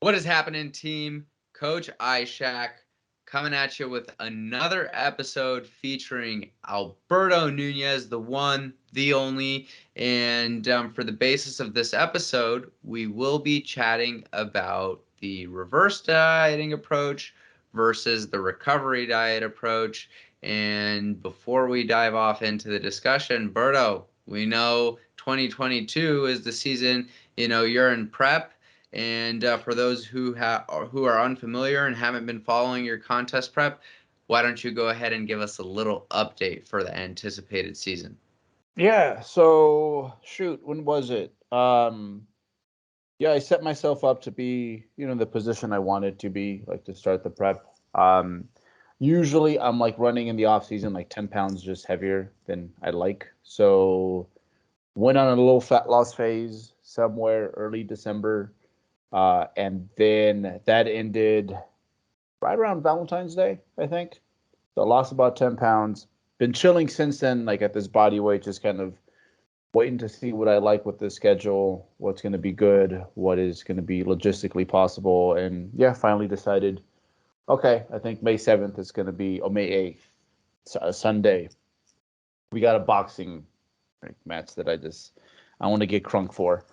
What is happening, team? Coach Ishak coming at you with another episode featuring Alberto Nunez, the one, the only. And for the basis of this episode, we will be chatting about the reverse dieting approach versus the recovery diet approach. And before we dive off into the discussion, Berto, we know 2022 is the season, you're in prep. And for those who are unfamiliar and haven't been following your contest prep, why don't you go ahead and give us a little update for the anticipated season? Yeah, so shoot, when was it? Yeah, I set myself up to be, the position I wanted to be, like to start the prep. Usually I'm like running in the off season like 10 pounds just heavier than I like. So went on a little fat loss phase somewhere early December. And then that ended right around Valentine's Day, I think. So I lost about 10 pounds. Been chilling since then, like at this body weight, just kind of waiting to see what I like with this schedule, what's going to be good, what is going to be logistically possible. And yeah, finally decided, okay, I think May 7th is going to be, or May 8th, Sunday. We got a boxing match that I want to get crunk for.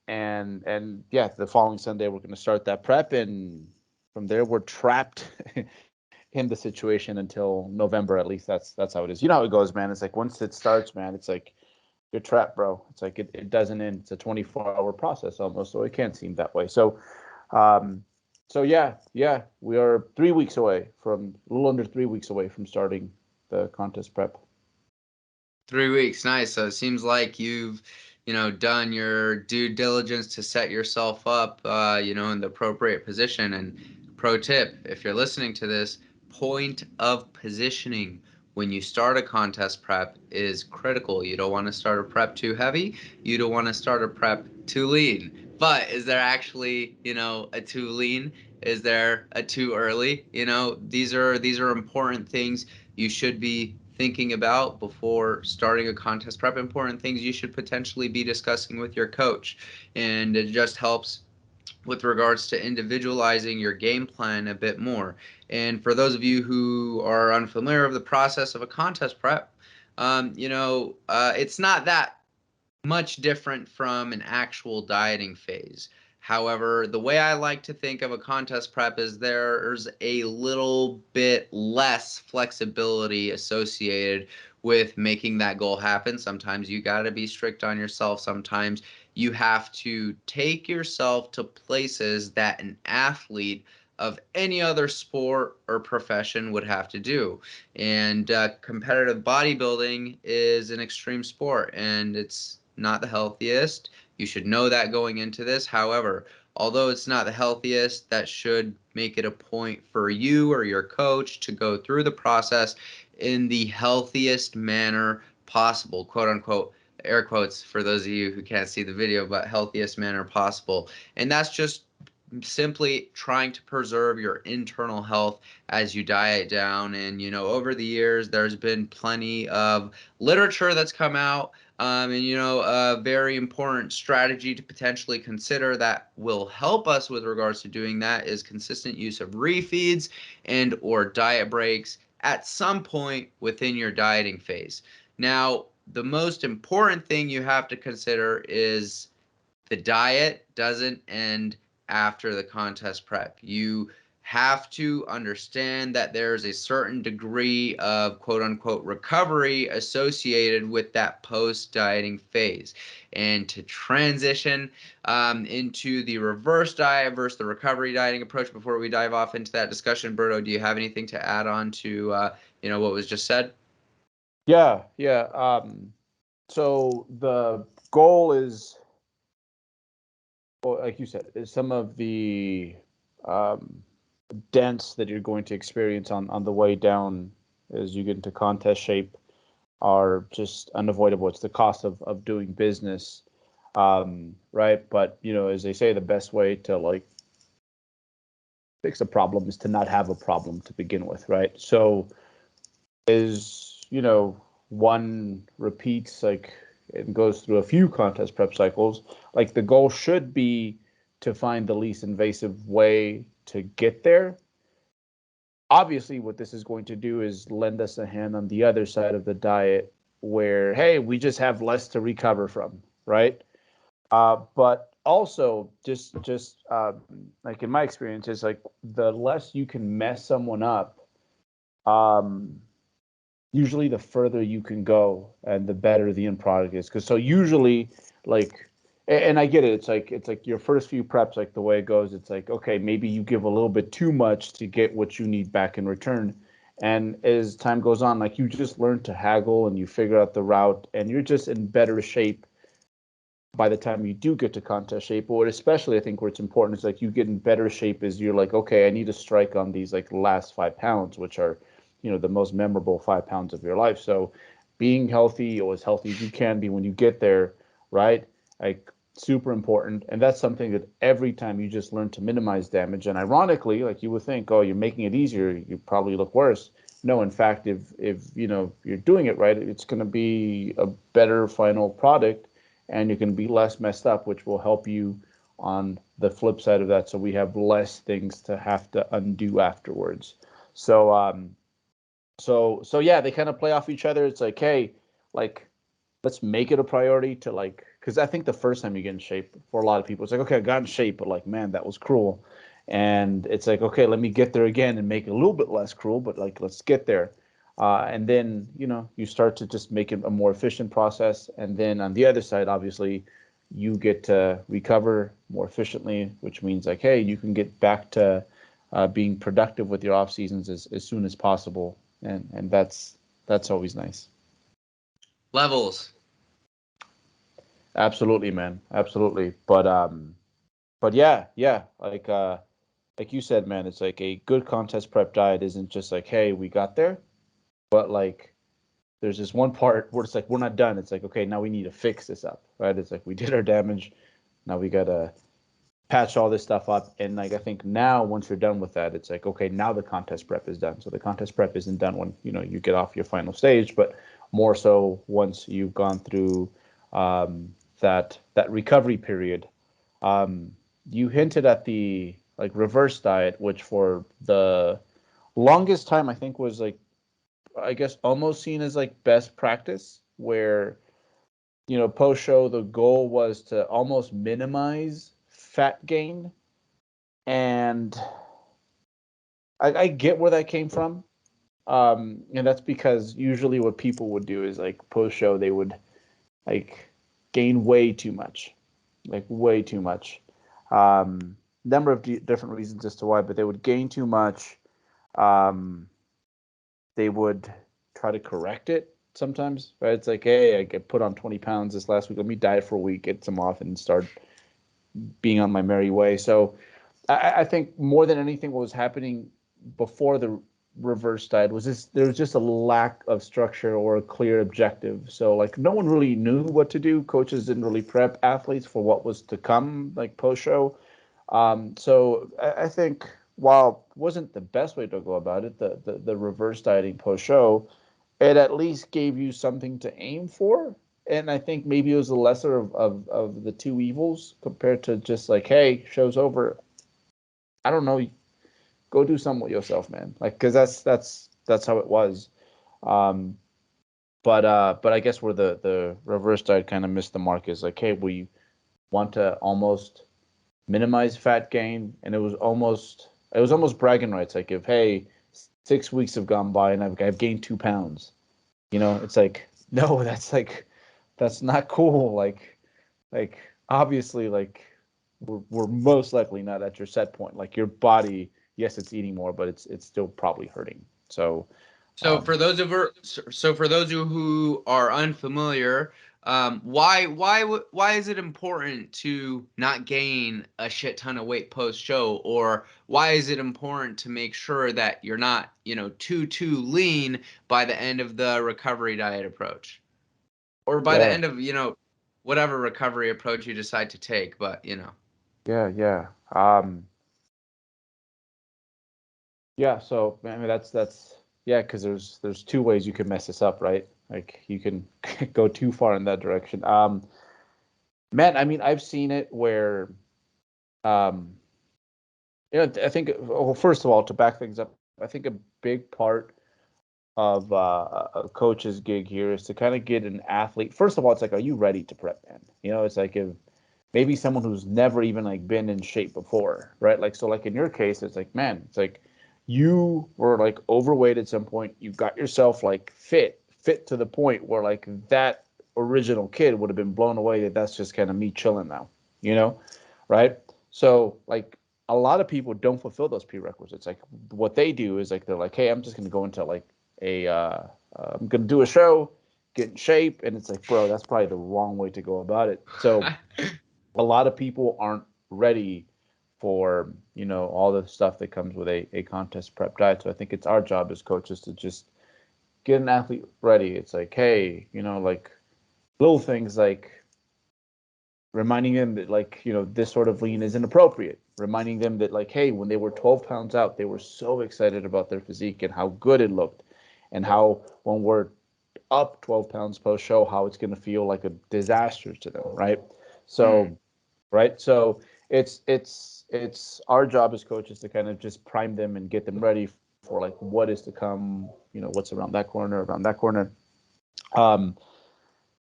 And yeah, the following Sunday we're going to start that prep, and from there we're trapped in the situation until November. At least that's how it is. You know how it goes, man. It's like once it starts, man, it's like you're trapped, bro. It's like it doesn't end. It's a 24-hour process almost, so it can't seem that way. Um, so yeah, we are 3 weeks away from a little under 3 weeks away from starting the contest prep. 3 weeks, nice. So it seems like you've, done your due diligence to set yourself up, in the appropriate position. And pro tip, if you're listening to this, point of positioning when you start a contest prep is critical. You don't want to start a prep too heavy. You don't want to start a prep too lean. But is there actually, a too lean? Is there a too early? These are important things you should be thinking about before starting a contest prep, important things you should potentially be discussing with your coach. And it just helps with regards to individualizing your game plan a bit more. And for those of you who are unfamiliar with the process of a contest prep, it's not that much different from an actual dieting phase. However, the way I like to think of a contest prep is there's a little bit less flexibility associated with making that goal happen. Sometimes you got to be strict on yourself. Sometimes you have to take yourself to places that an athlete of any other sport or profession would have to do. And competitive bodybuilding is an extreme sport, and it's not the healthiest. You should know that going into this. However, although it's not the healthiest, that should make it a point for you or your coach to go through the process in the healthiest manner possible, quote unquote, air quotes for those of you who can't see the video, but healthiest manner possible. And that's just simply trying to preserve your internal health as you diet down. And, over the years, there's been plenty of literature that's come out. And, a very important strategy to potentially consider that will help us with regards to doing that is consistent use of refeeds and or diet breaks at some point within your dieting phase. Now, the most important thing you have to consider is the diet doesn't end after the contest prep. You have to understand that there's a certain degree of quote unquote recovery associated with that post dieting phase. And to transition into the reverse diet versus the recovery dieting approach, before we dive off into that discussion, Berto, do you have anything to add on to what was just said? Yeah. So the goal is, well, like you said, is some of the um, dents that you're going to experience on the way down as you get into contest shape are just unavoidable. It's the cost of doing business, right? But as they say, the best way to like fix a problem is to not have a problem to begin with, right? So is one repeats like it goes through a few contest prep cycles, like the goal should be to find the least invasive way to get there. Obviously, what this is going to do is lend us a hand on the other side of the diet where, hey, we just have less to recover from, right? But also, just like in my experience, is like the less you can mess someone up, um, usually the further you can go and the better the end product is. Because so usually, like, and I get it. It's like your first few preps, like the way it goes. It's like, okay, maybe you give a little bit too much to get what you need back in return. And as time goes on, like you just learn to haggle and you figure out the route, and you're just in better shape by the time you do get to contest shape. But what especially I think where it's important is like you get in better shape is you're like, okay, I need to strike on these like last 5 pounds, which are, the most memorable 5 pounds of your life. So being healthy or as healthy as you can be when you get there, right? Like super important. And that's something that every time you just learn to minimize damage. And ironically, like you would think, oh, you're making it easier, you probably look worse. No, in fact, if you're doing it right, it's going to be a better final product and you can be less messed up, which will help you on the flip side of that. So we have less things to have to undo afterwards. So yeah, they kind of play off each other. It's like, hey, like let's make it a priority to like, because I think the first time you get in shape for a lot of people, it's like, okay, I got in shape, but like, man, that was cruel. And it's like, okay, let me get there again and make it a little bit less cruel, but like, let's get there. And then, you start to just make it a more efficient process. And then on the other side, obviously, you get to recover more efficiently, which means like, hey, you can get back to being productive with your off seasons as soon as possible. And that's always nice. Levels. Absolutely, man. Absolutely. But yeah, like you said, man, it's like a good contest prep diet isn't just like, hey, we got there, but like there's this one part where it's like we're not done. It's like, okay, now we need to fix this up, right? It's like we did our damage. Now we gotta patch all this stuff up. And like I think now once you're done with that, it's like, okay, now the contest prep is done. So the contest prep isn't done when you get off your final stage, but more so once you've gone through that recovery period. Um, you hinted at the like reverse diet, which for the longest time I think was like I guess almost seen as like best practice, where post show the goal was to almost minimize fat gain, and I get where that came from. And that's because usually what people would do is like post show they would like gain way too much, like way too much. Number of different reasons as to why, but they would gain too much. Um, they would try to correct it sometimes, right? It's like, hey, I get put on 20 pounds this last week. Let me diet for a week, get some off, and start being on my merry way. So I think more than anything, what was happening before the reverse diet was there was just a lack of structure or a clear objective. So like no one really knew what to do. Coaches didn't really prep athletes for what was to come, like post show. So I think while it wasn't the best way to go about it, the reverse dieting post show, it at least gave you something to aim for. And I think maybe it was the lesser of the two evils compared to just like, hey, show's over. I don't know, go do something with yourself, man. Like, because that's how it was. Um, but I guess where the reverse diet kind of missed the mark is like, hey, we want to almost minimize fat gain, and it was almost bragging rights. Like if hey, 6 weeks have gone by and I've gained 2 pounds, it's like no, that's not cool. Like obviously like we're most likely not at your set point. Like your body, yes, it's eating more, but it's still probably hurting. So So for those of her, so for those who are unfamiliar, why is it important to not gain a shit ton of weight post show, or why is it important to make sure that you're not too lean by the end of the recovery diet approach, or by the yeah, end of whatever recovery approach you decide to take, but yeah. Yeah, so I mean that's yeah, because there's two ways you can mess this up, right? Like you can go too far in that direction. Man, I mean I've seen it where Um, I think, well, first of all, to back things up, I think a big part of a coach's gig here is to kind of get an athlete. First of all, it's like, are you ready to prep, man? It's like if maybe someone who's never even like been in shape before, right? Like, so like in your case, it's like, man, it's like you were like overweight at some point. You got yourself like fit to the point where like that original kid would have been blown away that that's just kind of me chilling now, you know, right? So like a lot of people don't fulfill those prerequisites. Like what they do is like they're like, hey, I'm just gonna go into like I'm gonna do a show, get in shape, and it's like, bro, that's probably the wrong way to go about it. So a lot of people aren't ready for all the stuff that comes with a contest prep diet. So I think it's our job as coaches to just get an athlete ready. It's like, hey, like little things like reminding them that like this sort of lean is inappropriate, reminding them that like, hey, when they were 12 pounds out they were so excited about their physique and how good it looked, and how when we're up 12 pounds post show how it's going to feel like a disaster to them, right? Mm, So right, so it's our job as coaches to kind of just prime them and get them ready for like what is to come, what's around that corner. um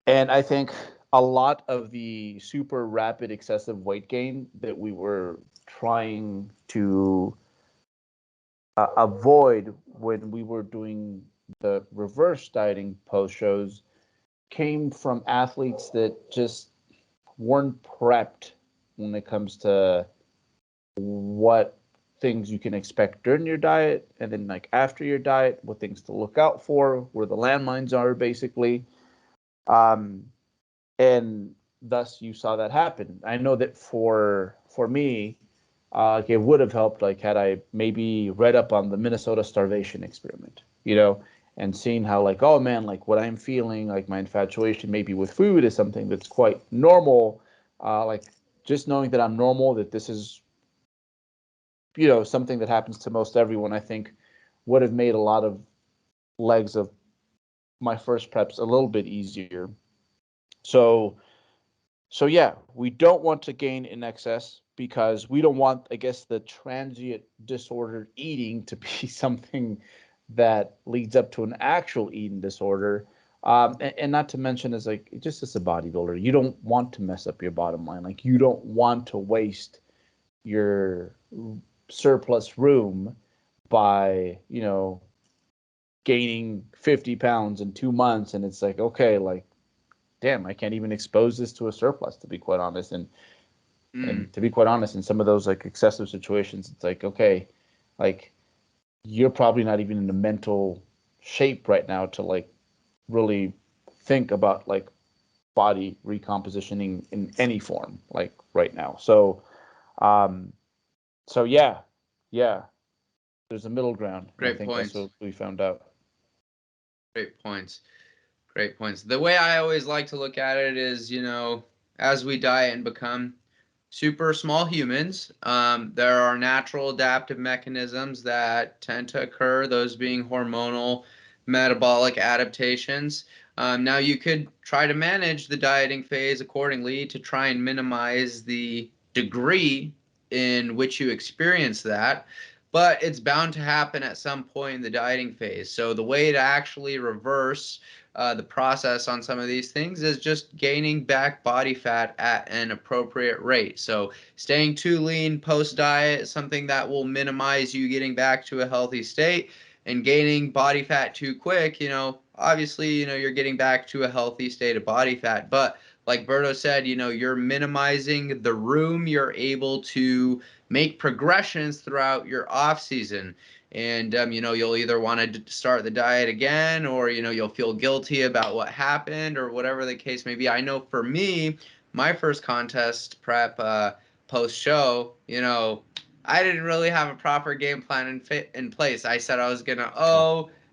and I think a lot of the super rapid excessive weight gain that we were trying to avoid when we were doing the reverse dieting post shows came from athletes that just weren't prepped when it comes to what things you can expect during your diet and then like after your diet, what things to look out for, where the landmines are basically. Um, and thus you saw that happen. I know that for me, it would have helped like had I maybe read up on the Minnesota starvation experiment, and seeing how like, oh man, like what I'm feeling, like my infatuation maybe with food is something that's quite normal. Like just knowing that I'm normal, that this is something that happens to most everyone, I think would have made a lot of legs of my first preps a little bit easier. So So yeah, we don't want to gain in excess because we don't want, I guess, the transient disordered eating to be something that leads up to an actual eating disorder. And not to mention, is like just as a bodybuilder, you don't want to mess up your bottom line. Like you don't want to waste your surplus room by gaining 50 pounds in 2 months, and it's like, okay, like damn, I can't even expose this to a surplus, to be quite honest. And mm. to be quite honest, in some of those like excessive situations, it's like, okay, like you're probably not even in the mental shape right now to like really think about like body recompositioning in any form, like right now. Um, so yeah, there's a middle ground, and I Great think that's points. what we found out. Great points. Great points. The way I always like to look at it is, as we diet and become super small humans, there are natural adaptive mechanisms that tend to occur, those being hormonal, metabolic adaptations. Now, you could try to manage the dieting phase accordingly to try and minimize the degree in which you experience that, but it's bound to happen at some point in the dieting phase. So, the way to actually reverse the process on some of these things is just gaining back body fat at an appropriate rate. So staying too lean post diet is something that will minimize you getting back to a healthy state, and gaining body fat too quick, obviously, you're getting back to a healthy state of body fat. But like Berto said, you're minimizing the room you're able to make progressions throughout your off season. And you'll either want to start the diet again, or you'll feel guilty about what happened, or whatever the case may be. I know for me, my first contest prep, post show, I didn't really have a proper game plan in place. I said I was gonna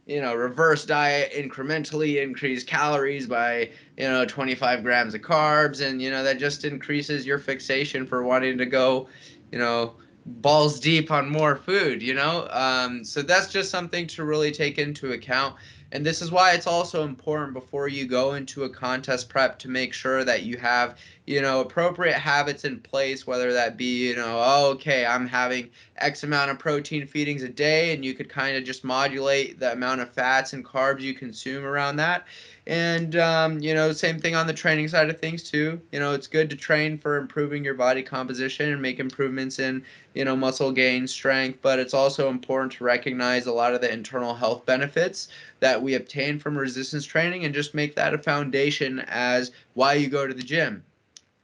reverse diet, incrementally increase calories by 25 grams of carbs, and that just increases your fixation for wanting to go you know balls deep on more food. So that's just something to really take into account. And this is why it's also important before you go into a contest prep to make sure that you have appropriate habits in place, whether that be, oh, okay, I'm having X amount of protein feedings a day, and you could kind of just modulate the amount of fats and carbs you consume around that. And, same thing on the training side of things too. It's good to train for improving your body composition and make improvements in, muscle gain, strength, but it's also important to recognize a lot of the internal health benefits that we obtain from resistance training and just make that a foundation as why you go to the gym.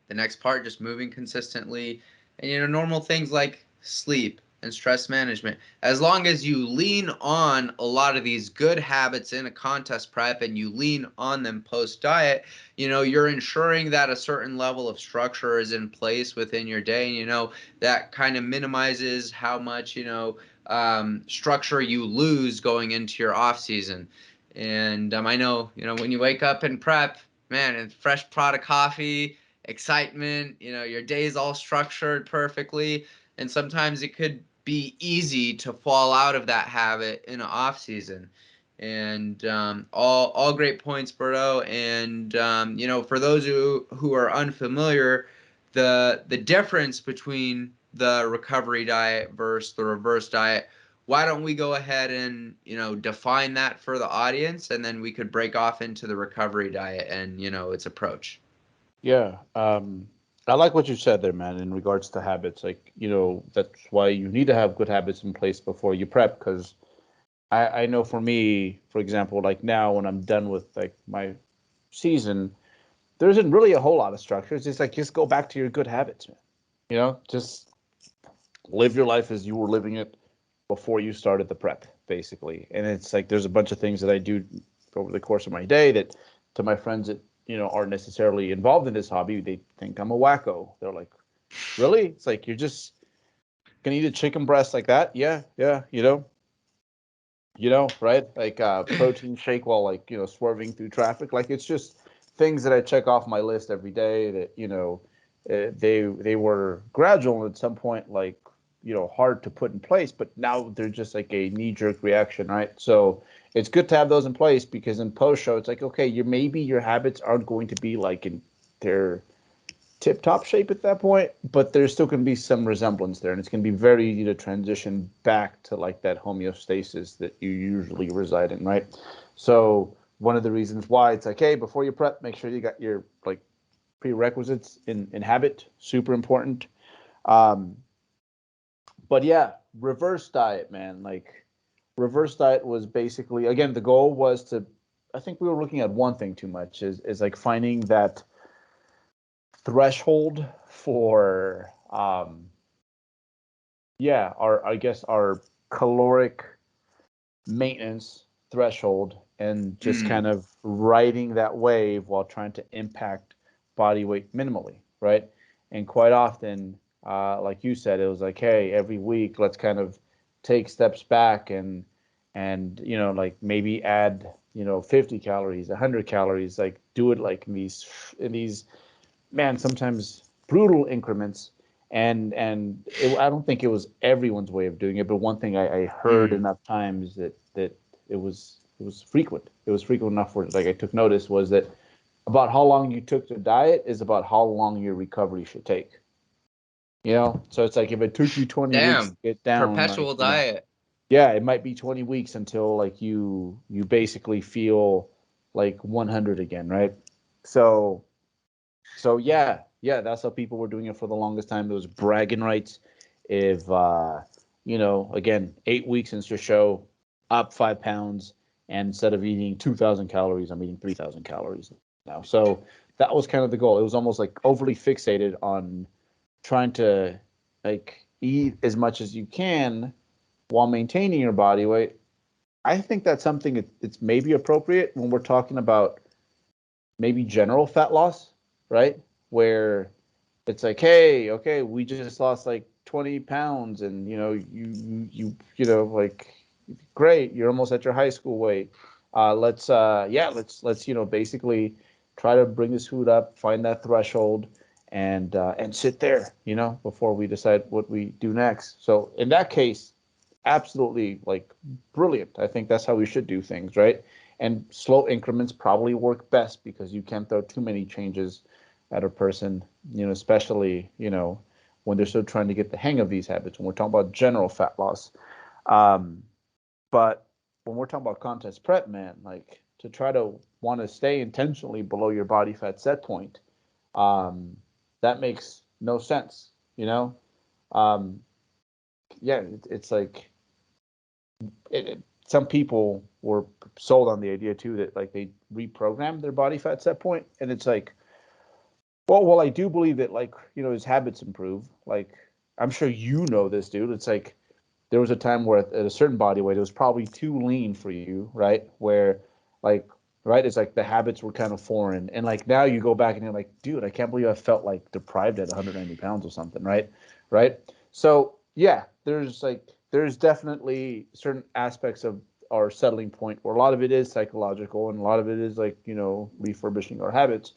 The next part, just moving consistently, and normal things like sleep and stress management. As long as you lean on a lot of these good habits in a contest prep and you lean on them post diet, you're ensuring that a certain level of structure is in place within your day. And that kind of minimizes how much structure you lose going into your off season. And I know when you wake up in prep, man, and fresh pot of coffee, excitement, your day's all structured perfectly, and sometimes it could be easy to fall out of that habit in an off season. And all great points, Berto. And for those who are unfamiliar, the difference between the recovery diet versus the reverse diet, why don't we go ahead and define that for the audience, and then we could break off into the recovery diet and its approach. Yeah. I like what you said there, man, in regards to habits. Like, that's why you need to have good habits in place before you prep. Because I know for me, for example, like now when I'm done with like my season, there isn't really a whole lot of structure. It's just like, just go back to your good habits, man. Just live your life as you were living it before you started the prep, basically. And it's like, there's a bunch of things that I do over the course of my day that to my friends that, aren't necessarily involved in this hobby, they think I'm a wacko. They're like, really? It's like, you're just gonna eat a chicken breast like that? Yeah, yeah, right? Like protein shake while like, swerving through traffic. Like it's just things that I check off my list every day that, they were gradual and at some point like, hard to put in place, but now they're just like a knee jerk reaction, right? So it's good to have those in place because in post show, it's like, okay, maybe your habits aren't going to be like in their tip top shape at that point, but there's still going to be some resemblance there, and it's going to be very easy to transition back to like that homeostasis that you usually reside in, right? So one of the reasons why it's like, hey, before you prep, make sure you got your like prerequisites in habit, super important. Um, but yeah, reverse diet, man. Like reverse diet was basically, again, the goal was to, I think we were looking at one thing too much is like finding that threshold for our, I guess, our caloric maintenance threshold, and just kind of riding that wave while trying to impact body weight minimally, right? And quite often, like you said, it was like, hey, every week let's kind of take steps back and like maybe add 50 calories, 100 calories, like do it like in these man, sometimes brutal increments. I don't think it was everyone's way of doing it, but one thing I heard Mm. enough times that it was frequent. It was frequent enough where like I took notice was that about how long you took to diet is about how long your recovery should take. So it's like if it took you 20 weeks to Damn, get down, like perpetual diet. yeah, it might be 20 weeks until like you basically feel like 100 again, right? So so yeah, that's how people were doing it for the longest time. It was bragging rights. If again, 8 weeks into the show, up 5 pounds, and instead of eating 2,000 calories, I'm eating 3,000 calories now. So that was kind of the goal. It was almost like overly fixated on trying to like eat as much as you can while maintaining your body weight. I think that's something it's maybe appropriate when we're talking about maybe general fat loss, right? Where it's like, hey, okay, we just lost like 20 pounds, and like great, you're almost at your high school weight. Let's basically try to bring this food up, find that threshold, and sit there, before we decide what we do next. So in that case, absolutely like brilliant. I think that's how we should do things, right? And slow increments probably work best because you can't throw too many changes at a person, especially, when they're still trying to get the hang of these habits, when we're talking about general fat loss. But when we're talking about contest prep, man, like to try to want to stay intentionally below your body fat set point, that makes no sense, Um, yeah, it's like some people were sold on the idea too that like they reprogram their body fat set point, and it's like, well, I do believe that, like, his habits improve. Like, I'm sure this, dude. It's like there was a time where at a certain body weight, it was probably too lean for you, right? Where, like, right, it's like the habits were kind of foreign, and like now you go back and you're like, dude, I can't believe I felt like deprived at 190 pounds or something, right? Right. So yeah, there's definitely certain aspects of our settling point where a lot of it is psychological and a lot of it is like refurbishing our habits,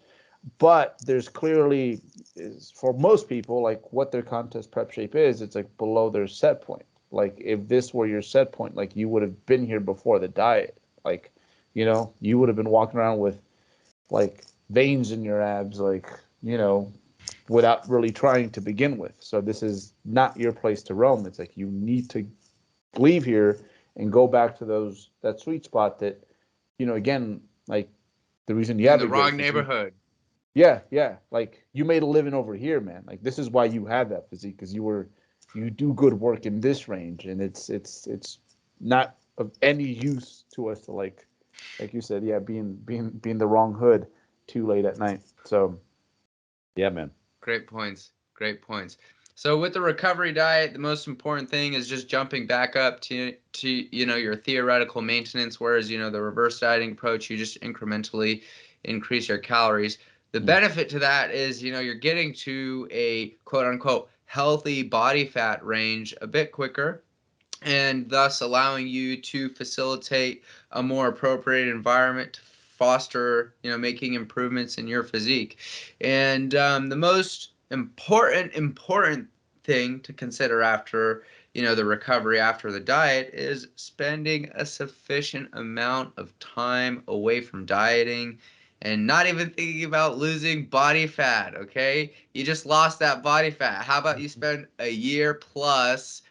but there's clearly for most people, like what their contest prep shape is, it's like below their set point. Like if this were your set point, like you would have been here before the diet. Like, you would have been walking around with like veins in your abs, like, without really trying to begin with. So this is not your place to roam. It's like you need to leave here and go back to that sweet spot that, again, like the reason you In have the a great wrong physique. neighborhood. Yeah, yeah. Like you made a living over here, man. Like this is why you have that physique, because you do good work in this range, and it's not of any use to us to like you said, yeah, being the wrong hood too late at night. So yeah, man. Great points. Great points. So with the recovery diet, the most important thing is just jumping back up to your theoretical maintenance, whereas the reverse dieting approach, you just incrementally increase your calories. The Mm. benefit to that is you're getting to a quote unquote healthy body fat range a bit quicker, and thus allowing you to facilitate a more appropriate environment to foster, making improvements in your physique. And the most important thing to consider after, the recovery after the diet is spending a sufficient amount of time away from dieting and not even thinking about losing body fat, okay? You just lost that body fat. How about you spend a year plus,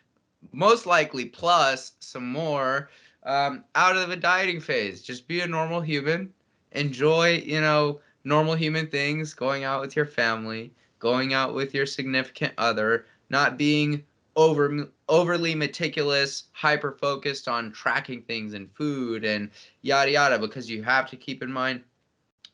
most likely plus some more, out of the dieting phase? Just be a normal human. Enjoy, normal human things, going out with your family, going out with your significant other, not being overly meticulous, hyper focused on tracking things and food and yada yada, because you have to keep in mind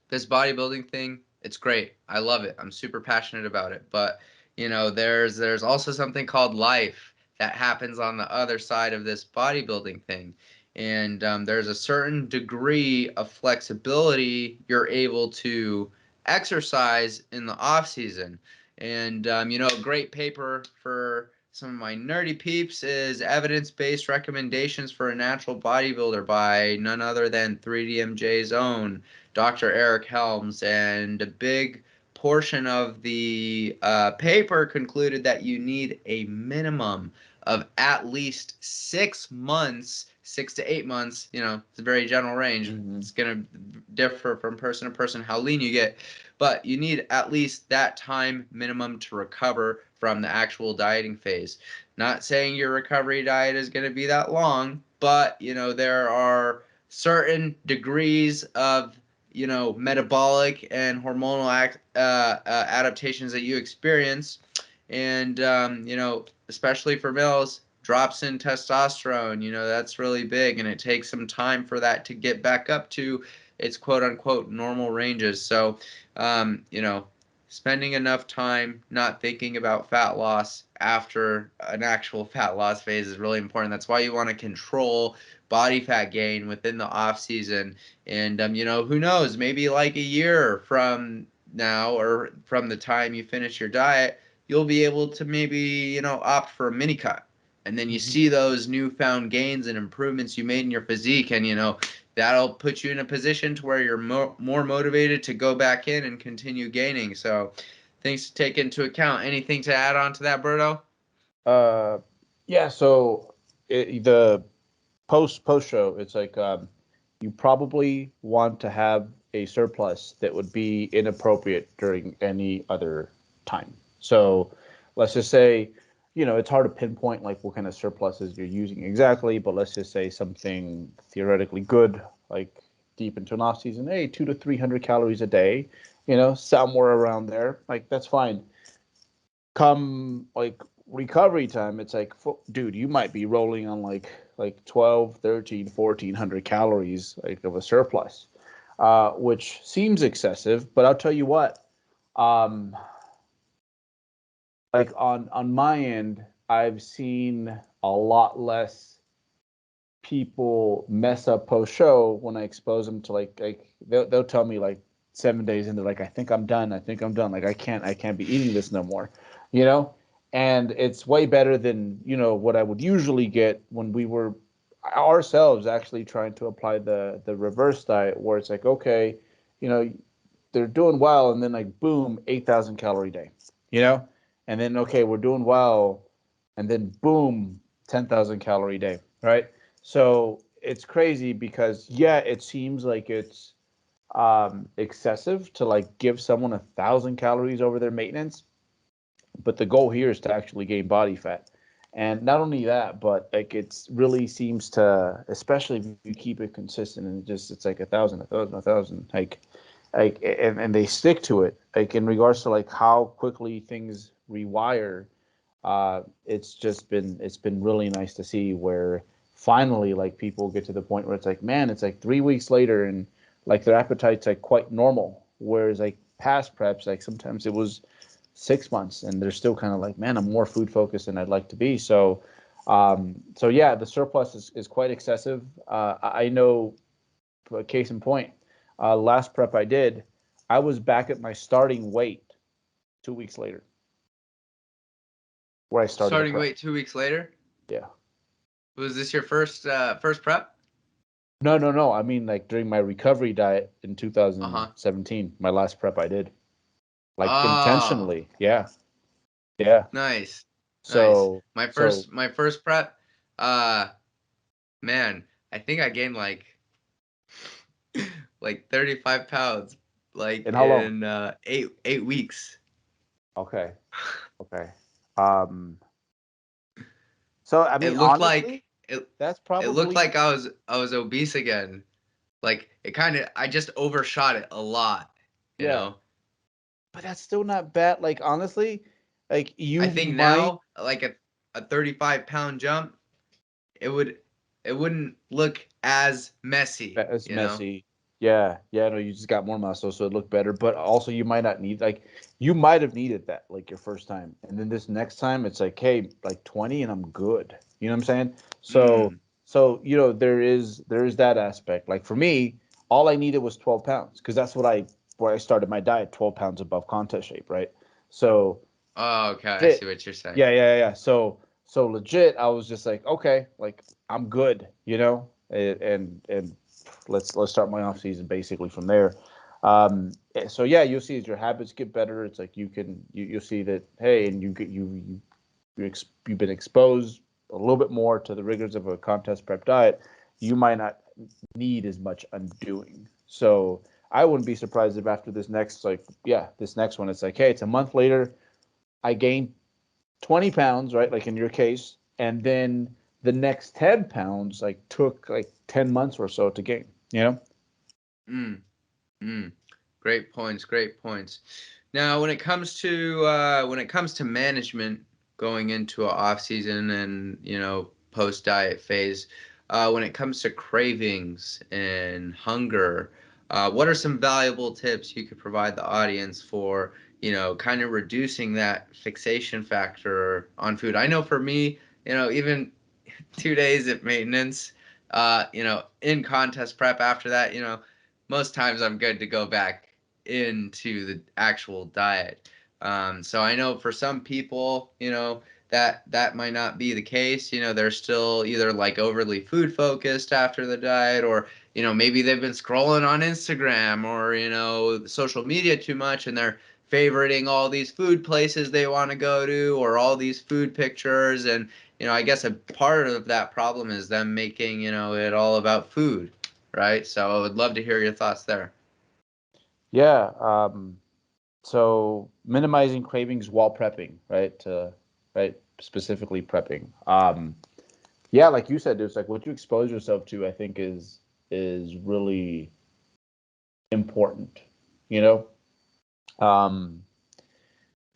this bodybuilding thing, it's great. I love it. I'm super passionate about it. But, there's also something called life that happens on the other side of this bodybuilding thing. And there's a certain degree of flexibility you're able to exercise in the off season. And, a great paper for some of my nerdy peeps is Evidence-Based Recommendations for a Natural Bodybuilder by none other than 3DMJ's own Dr. Eric Helms, and a big portion of the paper concluded that you need a minimum of at least 6 months, 6 to 8 months. It's a very general range. Mm-hmm. It's going to differ from person to person how lean you get, but you need at least that time minimum to recover from the actual dieting phase. Not saying your recovery diet is going to be that long, but there are certain degrees of metabolic and hormonal adaptations that you experience, and especially for males, drops in testosterone. That's really big, and it takes some time for that to get back up to its quote unquote normal ranges. So, spending enough time not thinking about fat loss after an actual fat loss phase is really important. That's why you want to control body fat gain within the off season. And who knows, maybe like a year from now or from the time you finish your diet, you'll be able to maybe opt for a mini cut, and then you Mm-hmm. see those newfound gains and improvements you made in your physique, and that'll put you in a position to where you're more motivated to go back in and continue gaining. So things to take into account. Anything to add on to that, Berto? Uh, yeah. So the post show, it's like you probably want to have a surplus that would be inappropriate during any other time. So let's just say, it's hard to pinpoint like what kind of surpluses you're using exactly, but let's just say something theoretically good, like deep into an off season, hey, 200 to 300 calories a day, somewhere around there, like that's fine. Come like recovery time, it's like, dude, you might be rolling on like 12, 13, 1400 calories like of a surplus, which seems excessive, but I'll tell you what, um, like on my end, I've seen a lot less people mess up post show when I expose them to like they'll tell me like 7 days into, like, I think I'm done. I think I'm done. Like I can't be eating this no more, you know? And it's way better than, what I would usually get when we were ourselves actually trying to apply the reverse diet, where it's like, okay, you know, they're doing well, and then like boom, 8,000 calorie day, you know? And then okay, we're doing well, and then boom, 10,000 calorie day, right? So it's crazy because yeah, it seems like it's excessive to like give someone 1,000 calories over their maintenance, but the goal here is to actually gain body fat. And not only that, but like it's really seems to, especially if you keep it consistent and it's like 1,000, and they stick to it. Like in regards to like how quickly things rewire, it's been really nice to see where finally like people get to the point where it's like, man, it's like 3 weeks later and like their appetite's like quite normal. Whereas like past preps, like sometimes it was 6 months and they're still kind of like, man, I'm more food focused than I'd like to be. So yeah, the surplus is quite excessive. I know, case in point, last prep I did, I was back at my starting weight 2 weeks later, where I started the Starting prep. weight 2 weeks later. Yeah. Was this your first prep? No, no, no. I mean, like during my recovery diet in Uh huh. 2017, my last prep I did, like Oh, intentionally. Yeah. Yeah. nice, nice. So, My so, first my first prep. Uh, man, I think I gained like 35 pounds, like and how long? in 8 weeks. Okay. Okay. Um, so I It mean, looked honestly, like it. that's It looked probably, like I was obese again. Like it kind of I just overshot it a lot, you yeah, know. but that's still not bad. Like, honestly, like I you think might, now like a 35-pound jump, it would it wouldn't look as messy, it's you know. messy. Yeah, yeah, no, you just got more muscle, so it looked better. But also, you might not need, like, you might have needed that like your first time, and then this next time, it's like, hey, like 20, and I'm good. You know what I'm saying? So, Mm. there is that aspect. Like for me, all I needed was 12 pounds because that's where I started my diet, 12 pounds above contest shape, right? So Oh, okay, I see legit, what you're saying. yeah, yeah, yeah. So legit, I was just like, okay, like I'm good, and let's start my off season basically from there. So yeah, you'll see as your habits get better, it's like you'll see that, hey, and you've been exposed a little bit more to the rigors of a contest prep diet. You might not need as much undoing. So I wouldn't be surprised if after this next one, it's like, hey, it's a month later, I gained 20 pounds, right? Like in your case. And then the next 10 pounds, like, took like 10 months or so to gain, you know? Mm. Mm. Great points, great points. Now, when it comes to management going into a off season and post diet phase, when it comes to cravings and hunger, what are some valuable tips you could provide the audience for kind of reducing that fixation factor on food? I know for me, even 2 days at maintenance, in contest prep after that, most times I'm good to go back into the actual diet. So I know for some people, that might not be the case. They're still either like overly food focused after the diet, or maybe they've been scrolling on Instagram or social media too much, and they're favoriting all these food places they want to go to or all these food pictures. And I guess a part of that problem is them making it all about food, right? So I would love to hear your thoughts there. Yeah. So minimizing cravings while prepping, right? Right. Specifically prepping. Yeah, like you said, it's like what you expose yourself to, I think is really important. You know, um,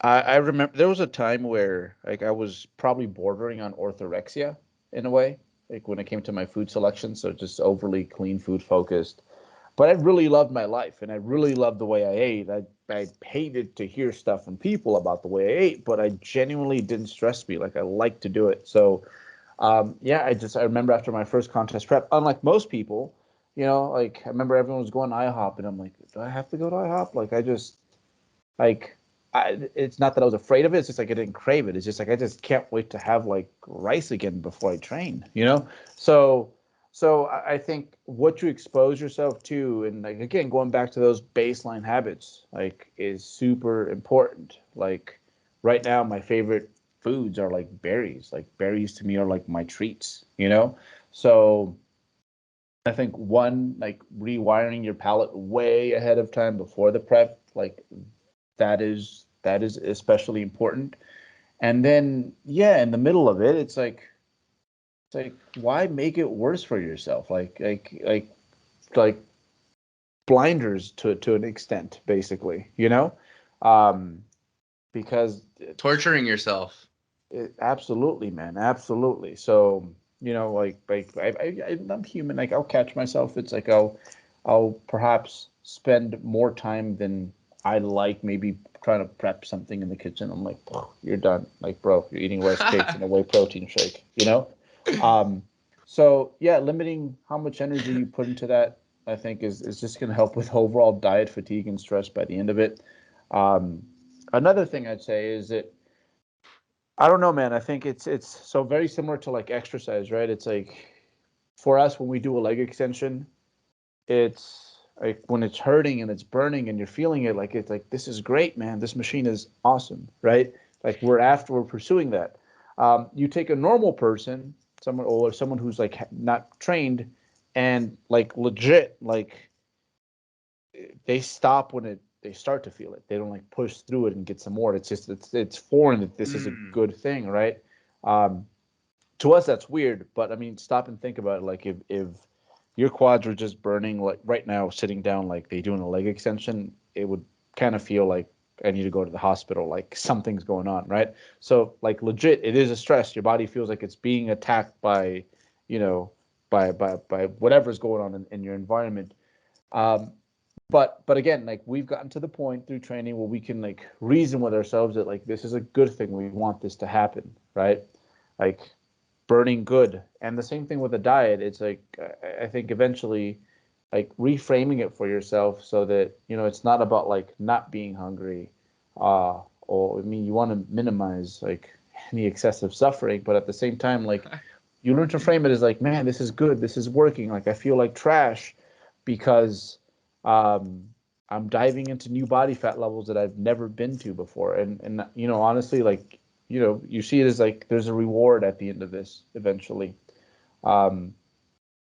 I remember there was a time where like I was probably bordering on orthorexia in a way, like when it came to my food selection, so just overly clean food focused. But I really loved my life and I really loved the way I ate. I hated to hear stuff from people about the way I ate, but I genuinely didn't stress me. Like I liked to do it. So yeah, I remember after my first contest prep, unlike most people, like I remember everyone was going to IHOP and I'm like, do I have to go to IHOP? Like I just like it's not that I was afraid of it. It's just like I didn't crave it. It's just like I just can't wait to have like rice again before I train. So I think what you expose yourself to, and like again, going back to those baseline habits, like is super important. Like right now, my favorite foods are like berries. Like berries to me are like my treats. So I think one, like rewiring your palate way ahead of time before the prep, like that is especially important. And then yeah, in the middle of it, it's like why make it worse for yourself? Like blinders to an extent, basically. Um, because Torturing yourself. absolutely, man, absolutely. So I'm human. Like I'll catch myself. It's like I'll perhaps spend more time than I like, maybe trying to prep something in the kitchen. I'm like, you're done. Like, bro, you're eating rice cakes and a whey protein shake. Um, so yeah, limiting how much energy you put into that, I think, is just going to help with overall diet fatigue and stress by the end of it. Um, Another thing I'd say is that I don't know, man. I think it's so very similar to like exercise, right? It's like for us when we do a leg extension, it's like when it's hurting and it's burning and you're feeling it, like it's like this is great, man. This machine is awesome, right? Like we're pursuing that. You take a normal person, someone who's like not trained, and like legit, like they stop when they start to feel it. They don't like push through it and get some more. It's just it's foreign that this is a Mm. good thing, right? Um, to us that's weird, but I mean, stop and think about it. Like if your quads are just burning, like right now, sitting down, like they doing a leg extension, it would kind of feel like I need to go to the hospital, like something's going on, right? So like legit, it is a stress. Your body feels like it's being attacked by, you know, by whatever's going on in your environment. Um, but again, like we've gotten to the point through training where we can like reason with ourselves that like this is a good thing. We want this to happen, right? Like burning good. And the same thing with the diet. It's like I think eventually like reframing it for yourself so that it's not about like not being hungry. Or I mean you want to minimize like any excessive suffering, but at the same time like you learn to frame it as like, man, this is good, this is working. Like I feel like trash because um, I'm diving into new body fat levels that I've never been to before. And honestly, like you see it as like there's a reward at the end of this eventually. Um,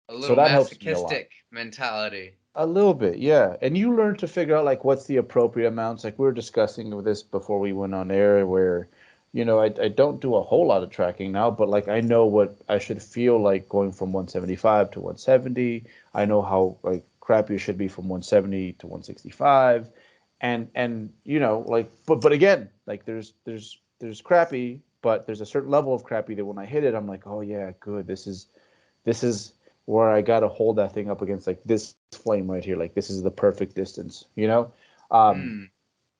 A so little that helps me a lot. masochistic mentality. A little bit, yeah. And you learn to figure out like what's the appropriate amounts. Like we were discussing with this before we went on air, where I don't do a whole lot of tracking now, but like I know what I should feel like going from 175 to 170. I know how like crappy it should be from 170 to 165, and like but again like there's crappy, but there's a certain level of crappy that when I hit it, I'm like, oh yeah, good. This is where I got to hold that thing up against like this flame right here. Like this is the perfect distance. Um, Mm.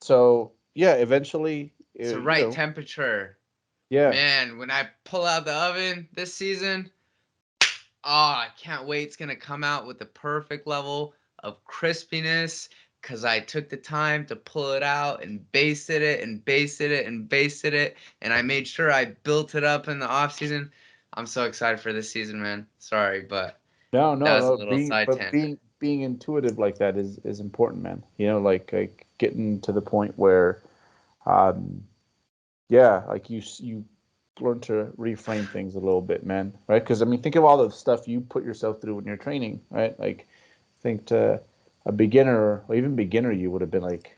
so yeah, eventually, It's the right temperature. yeah, Man, when I pull out the oven this season, oh, I can't wait. It's going to come out with the perfect level of crispiness because I took the time to pull it out and basted it and basted it and basted it. And I made sure I built it up in the off season. I'm so excited for this season, man. Sorry, but no, that no, was a no. little Being side but tangent. being intuitive like that is important, man. Like getting to the point where, um, yeah, like you learn to reframe things a little bit, man. Right? Because I mean, think of all the stuff you put yourself through when you're training, right? Like think to a beginner or even beginner you would have been like,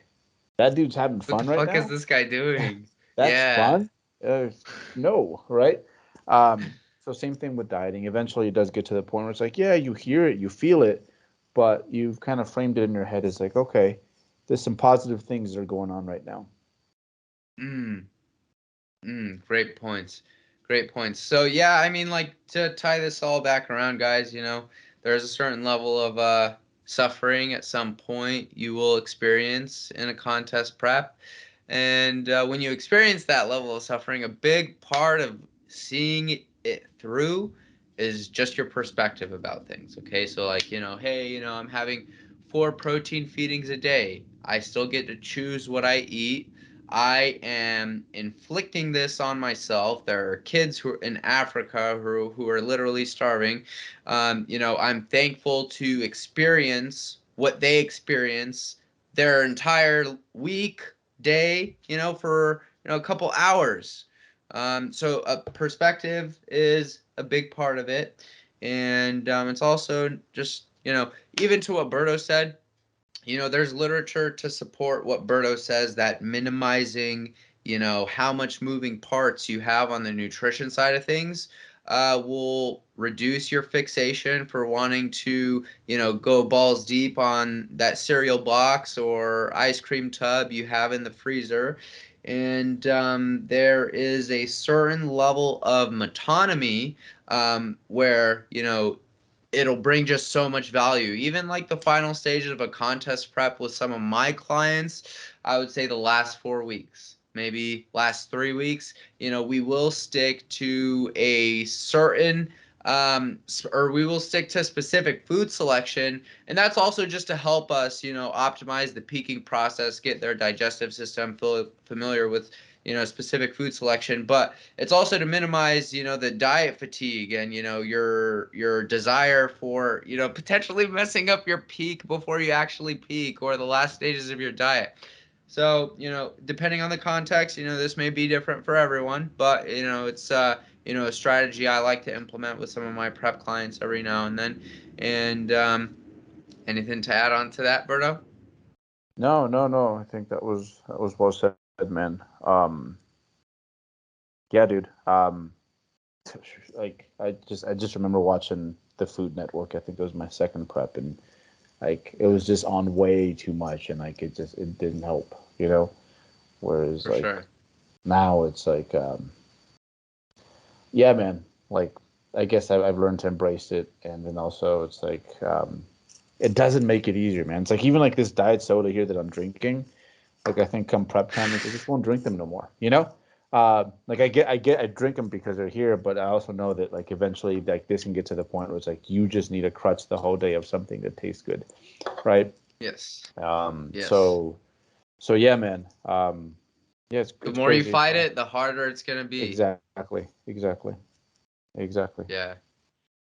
that dude's having What the fun right fuck is now. this guy doing? That's Yeah. fun. Uh, no, right? So same thing with dieting. Eventually, it does get to the point where it's like, yeah, you hear it, you feel it, but you've kind of framed it in your head as like, okay, there's some positive things that are going on right now. Mm. Great points. Great points. So yeah, I mean, like to tie this all back around, guys, there's a certain level of suffering at some point you will experience in a contest prep. And when you experience that level of suffering, a big part of seeing it through is just your perspective about things. Okay. So, like, hey, I'm having 4 protein feedings a day. I still get to choose what I eat. I am inflicting this on myself. There are kids who are in Africa who are literally starving. I'm thankful to experience what they experience their entire week, day, for a couple hours. So a perspective is a big part of it, and it's also just even to what Berto said. There's literature to support what Berto says that minimizing, how much moving parts you have on the nutrition side of things will reduce your fixation for wanting to, go balls deep on that cereal box or ice cream tub you have in the freezer. And there is a certain level of metonymy where, it'll bring just so much value. Even like the final stages of a contest prep with some of my clients, I would say the last 4 weeks, maybe last 3 weeks, we will stick to a certain or we will stick to specific food selection, and that's also just to help us optimize the peaking process, get their digestive system familiar with specific food selection. But it's also to minimize the diet fatigue and your desire for potentially messing up your peak before you actually peak, or the last stages of your diet. So depending on the context, this may be different for everyone, but it's a strategy I like to implement with some of my prep clients every now and then. And anything to add on to that, Berto? No, no, no. I think that was well said, man. Yeah, dude. Like I just remember watching the Food Network. I think it was my second prep, and like it was just on way too much, and like it didn't help, you know. Whereas For like sure. now it's like, yeah, man. Like I guess I've learned to embrace it, and then also it's like, it doesn't make it easier, man. It's like even like this diet soda here that I'm drinking. Like I think come prep time, I just won't drink them no more. You know, like I drink them because they're here, but I also know that like eventually like this can get to the point where it's like you just need a crutch the whole day of something that tastes good, right? Yes. Um, Yes. so so yeah, man. Yeah, The it's more you crazy. fight it, the harder it's gonna be. Exactly, exactly, exactly. Yeah.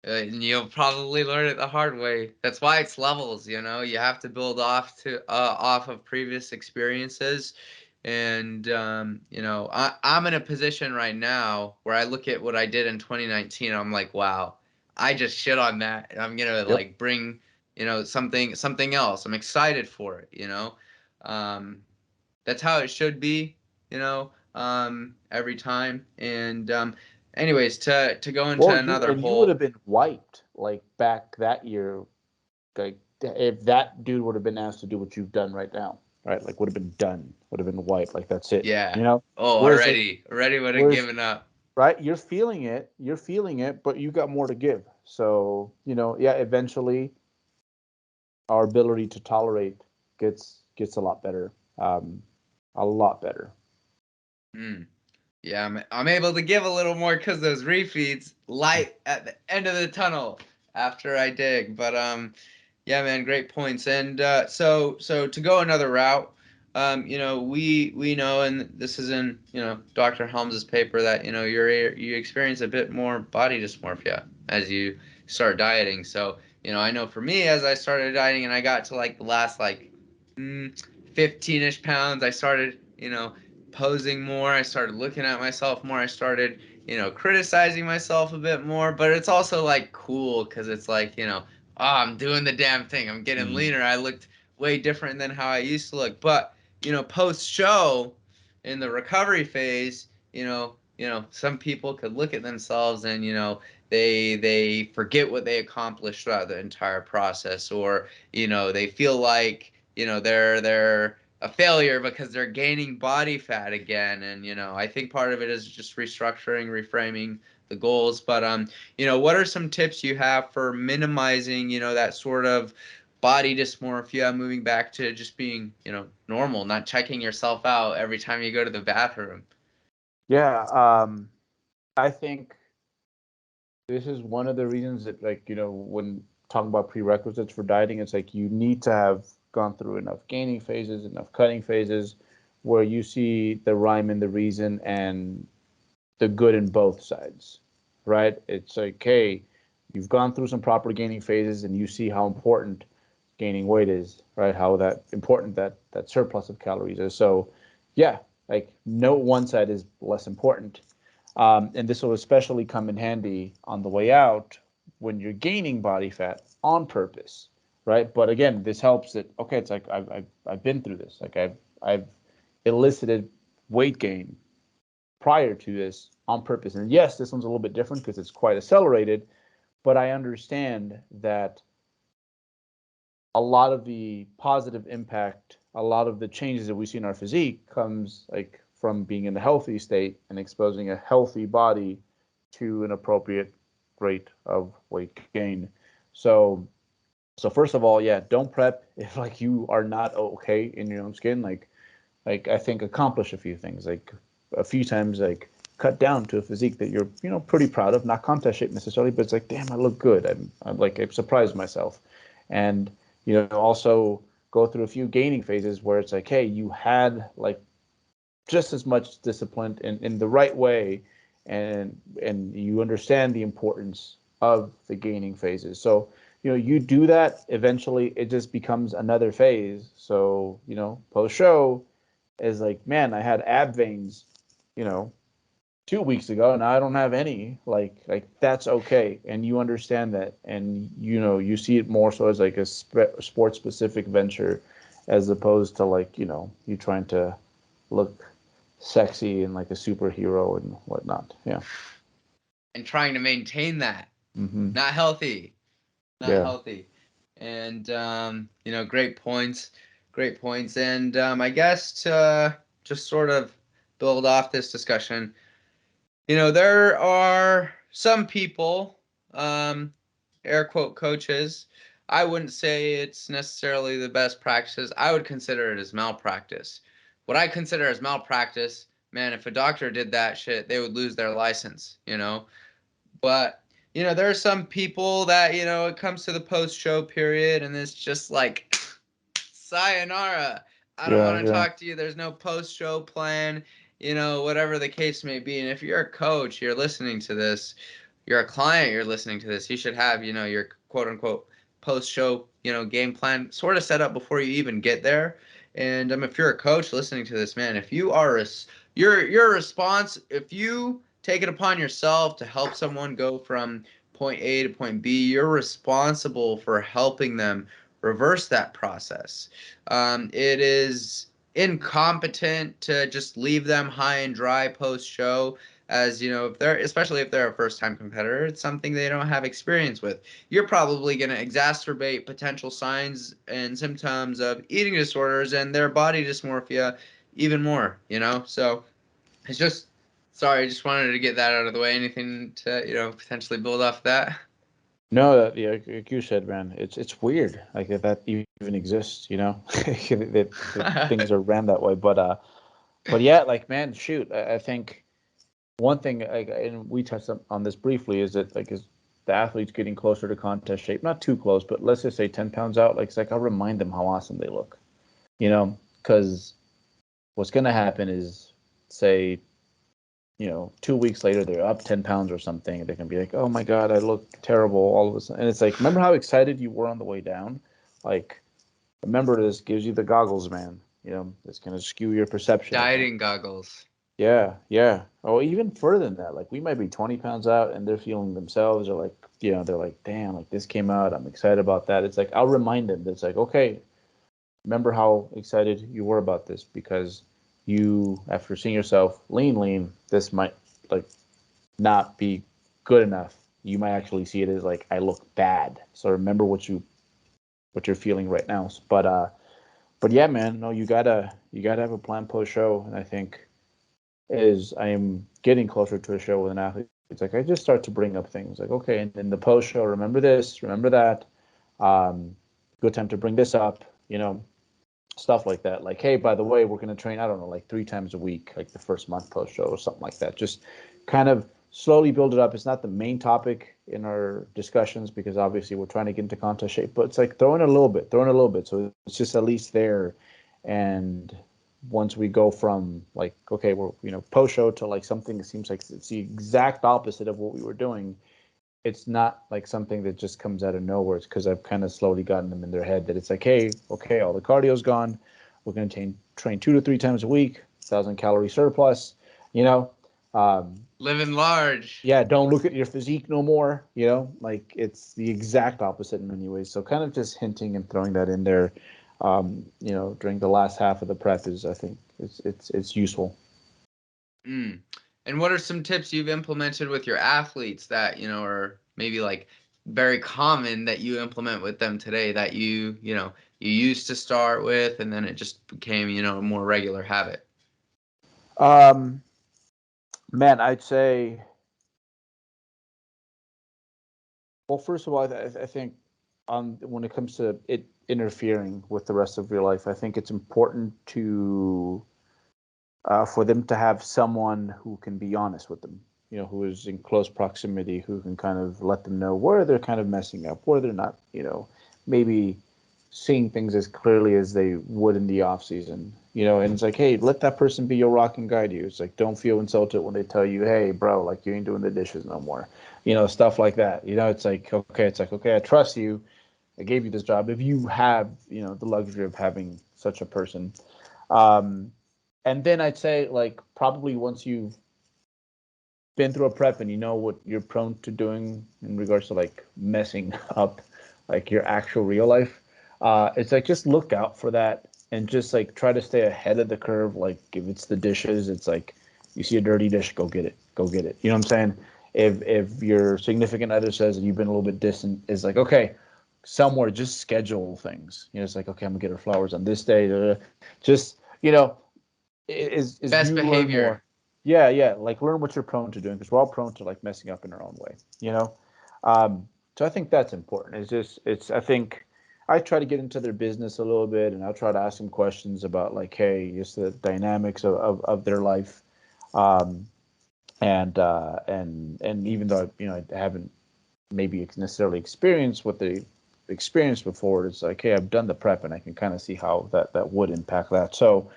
And you'll probably learn it the hard way. That's why it's levels, You have to build off of previous experiences. And I'm in a position right now where I look at what I did in 2019. I'm like, wow, I just shit on that, and I'm gonna Yep. like bring something else. I'm excited for it. Um, that's how it should be. Every time. And anyways, to go into Well, you another and you would have whole. been wiped like back that year. Like if that dude would have been asked to do what you've done right now, right? Like would have been done, would have been wiped. Like that's it, Yeah. you know. Oh, Whereas like already would have whereas given up. right, you're feeling it, but you got more to give. So yeah, eventually our ability to tolerate gets a lot better, a lot better. Mm. Yeah, I'm able to give a little more because those refeeds light at the end of the tunnel after I dig. But yeah, man, great points. And so to go another route, we know, and this is in Dr. Helms's paper, that you experience a bit more body dysmorphia as you start dieting. So I know for me, as I started dieting and I got to like the last like 15ish pounds, I started posing more. I started looking at myself more. I started criticizing myself a bit more. But it's also like cool because it's like oh, I'm doing the damn thing. I'm getting leaner. I looked way different than how I used to look. But, post show in the recovery phase, some people could look at themselves and, they forget what they accomplished throughout the entire process, or, they feel like, they're a failure because they're gaining body fat again. And, I think part of it is just restructuring, reframing the goals. But what are some tips you have for minimizing, that sort of body dysmorphia, moving back to just being, normal, not checking yourself out every time you go to the bathroom? Yeah, I think this is one of the reasons that, like, when talking about prerequisites for dieting, it's like you need to have gone through enough gaining phases, enough cutting phases, where you see the rhyme and the reason and the good in both sides, right? It's like, hey, you've gone through some proper gaining phases and you see how important gaining weight is, right? How that important that surplus of calories is. So, yeah, like no one side is less important. And this will especially come in handy on the way out when you're gaining body fat on purpose, right? But again, this helps that, okay, it's like I've been through this. Like I've elicited weight gain prior to this on purpose. And yes, this one's a little bit different because it's quite accelerated, but I understand that a lot of the positive impact, a lot of the changes that we see in our physique comes like from being in a healthy state and exposing a healthy body to an appropriate rate of weight gain. So so first of all, yeah, don't prep if like you are not okay in your own skin. Like I think accomplish a few things. Like a few times, like cut down to a physique that you're pretty proud of, not contest shape necessarily, but it's like, damn, I look good. I'm like I've surprised myself, and also go through a few gaining phases where it's like, hey, you had like just as much discipline in the right way, and you understand the importance of the gaining phases. So you do that, eventually it just becomes another phase. So post show is like, man, I had ab veins, you know 2 weeks ago, and I don't have any. Like that's okay, and you understand that, and you see it more so as like a sports specific venture, as opposed to like you trying to look sexy and like a superhero and whatnot. Yeah. And trying to maintain that. Mm-hmm. Not healthy. Not Yeah. healthy. And, great points. Great points. And I guess to just sort of build off this discussion, there are some people, air quote coaches. I wouldn't say it's necessarily the best practices. I would consider it as malpractice. What I consider as malpractice, man, if a doctor did that shit, they would lose their license. But there are some people that it comes to the post show period, and it's just like sayonara. I don't Yeah. want to Yeah. talk to you. There's no post show plan, whatever the case may be. And if you're a coach, you're listening to this, you're a client, you're listening to this, you should have, your quote unquote post show, game plan sort of set up before you even get there. And if you're a coach listening to this, man, if you are your response, if you take it upon yourself to help someone go from point A to point B, you're responsible for helping them reverse that process. It is incompetent to just leave them high and dry post show, as if they're, especially if they're a first time competitor, it's something they don't have experience with. You're probably going to exacerbate potential signs and symptoms of eating disorders and their body dysmorphia even more. So it's just, sorry, I just wanted to get that out of the way. Anything to potentially build off that? No, that, yeah, like you said, man, it's weird like that even exists. That things are ran that way. But yeah, like, man, shoot, I think one thing, like, and we touched on this briefly, is that like is the athletes getting closer to contest shape, not too close, but let's just say 10 pounds out. Like, it's like I'll remind them how awesome they look, because what's gonna happen is, say, 2 weeks later they're up 10 pounds or something. They can be like, oh my god, I look terrible all of a sudden, and it's like, remember how excited you were on the way down? Like, remember, this gives you the goggles, man. It's gonna skew your perception. It's not. Dieting goggles. Yeah, yeah. Oh, even further than that. Like we might be 20 pounds out and they're feeling themselves or like, they're like, damn, like this came out. I'm excited about that. It's like I'll remind them that it's like, okay, remember how excited you were about this because you, after seeing yourself lean, this might like not be good enough. You might actually see it as like I look bad. So remember what you're feeling right now. But yeah, man, no, you gotta have a plan post show, and I think as I am getting closer to a show with an athlete, it's like I just start to bring up things like, okay, and in the post show, remember this, remember that. Um, Good time to bring this up, stuff like that. Like, hey, by the way, we're going to train, I don't know, like 3 times a week, like the first month post show or something like that. Just kind of slowly build it up. It's not the main topic in our discussions because obviously we're trying to get into contest shape, but it's like throwing a little bit, throwing a little bit. So it's just at least there. And once we go from like, okay, we're, post show to like something that seems like it's the exact opposite of what we were doing, it's not like something that just comes out of nowhere. It's because I've kind of slowly gotten them in their head that it's like, hey, okay, all the cardio's gone. We're going to train 2 to 3 times a week, 1,000 calorie surplus. You know, um, Living large. yeah, don't look at your physique no more. Like it's the exact opposite in many ways. So kind of just hinting and throwing that in there, during the last half of the prep is, I think, it's useful. Mm. And what are some tips you've implemented with your athletes that, are maybe like very common that you implement with them today that you used to start with and then it just became, a more regular habit? Um, Man, I'd say, well, first of all, I think when it comes to it interfering with the rest of your life, I think it's important to for them to have someone who can be honest with them, who is in close proximity, who can kind of let them know where they're kind of messing up, where they're not, maybe seeing things as clearly as they would in the off season, and it's like, hey, let that person be your rock and guide you. It's like, don't feel insulted when they tell you, hey, bro, like you ain't doing the dishes no more, stuff like that. It's like, okay, I trust you. I gave you this job. If you have, the luxury of having such a person, um, and then I'd say like probably once you've been through a prep and you know what you're prone to doing in regards to like messing up like your actual real life, it's like just look out for that and just like try to stay ahead of the curve. Like if it's the dishes, it's like you see a dirty dish, go get it, go get it. You know what I'm saying? If your significant other says that you've been a little bit distant, it's like, okay, somewhere just schedule things. It's like, okay, I'm gonna get her flowers on this day. Just, is Best you learn more. behavior. Yeah, like learn what you're prone to doing because we're all prone to like messing up in our own way, so I think that's important. I think I try to get into their business a little bit, and I'll try to ask them questions about like, hey, just the dynamics of their life. Um and uh and and even though I haven't maybe necessarily experienced what they experienced before, it's like, hey, I've done the prep and I can kind of see how that would impact that. So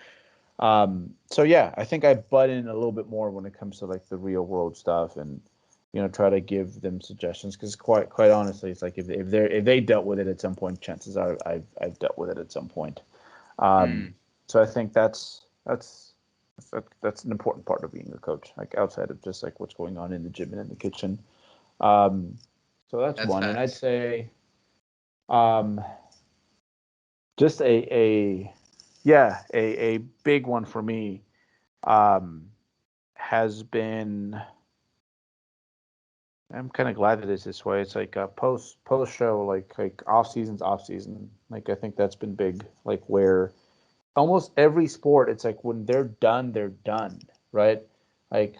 yeah, I think I butt in a little bit more when it comes to like the real world stuff, and try to give them suggestions because quite honestly, it's like if they dealt with it at some point, chances are I've dealt with it at some point. Um, Mm, so I think that's an important part of being a coach, like outside of just like what's going on in the gym and in the kitchen. Um, so that's that's one, and I'd facts. say um, just a yeah a big one for me um, has been. I'm kind of glad that it's this way. It's like a post show, like off season's off season. Like I think that's been big. Like where almost every sport, it's like when they're done, right? Like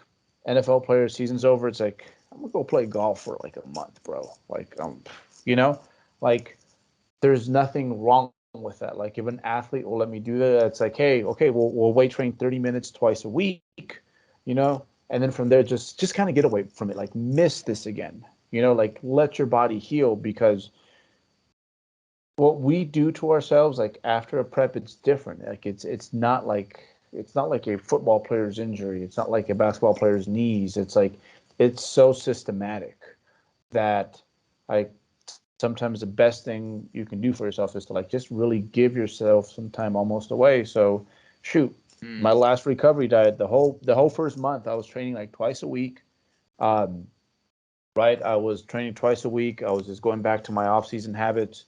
NFL players, season's over. It's like I'm gonna go play golf for like a month, bro. Like you know, like there's nothing wrong with that. Like if an athlete will let me do that, it's like, hey, okay, we'll weight train 30 minutes twice a week, and then from there just kind of get away from it. Like miss this again, like let your body heal because what we do to ourselves, like after a prep, it's different. Like it's not like a football player's injury. It's not like a basketball player's knees. It's like it's so systematic that like sometimes the best thing you can do for yourself is to like just really give yourself some time almost away. So shoot, My Mm. last recovery diet, the whole first month, I was training like twice a week. Um, right, I was training twice a week. I was just going back to my off-season habits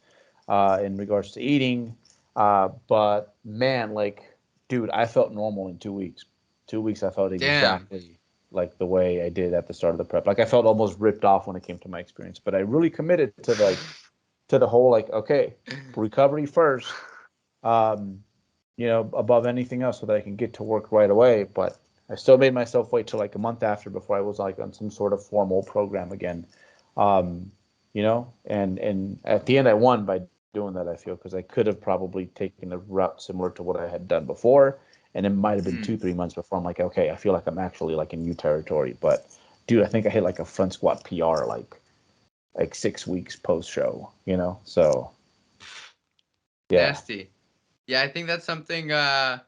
in regards to eating. But man, like, dude, I felt normal in 2 weeks. 2 weeks, I felt Damn. exactly like the way I did at the start of the prep. Like I felt almost ripped off when it came to my experience. But I really committed to the whole like, okay, recovery first. Um, above anything else so that I can get to work right away. But I still made myself wait till like a month after before I was like on some sort of formal program again. And at the end I won by doing that, I feel, because I could have probably taken a route similar to what I had done before. And it might have been two, Mm. 3 months before I'm like, okay, I feel like I'm actually like in new territory. But dude, I think I hit like a front squat PR like 6 weeks post show, So yeah. Nasty. Yeah, I think that's something I'm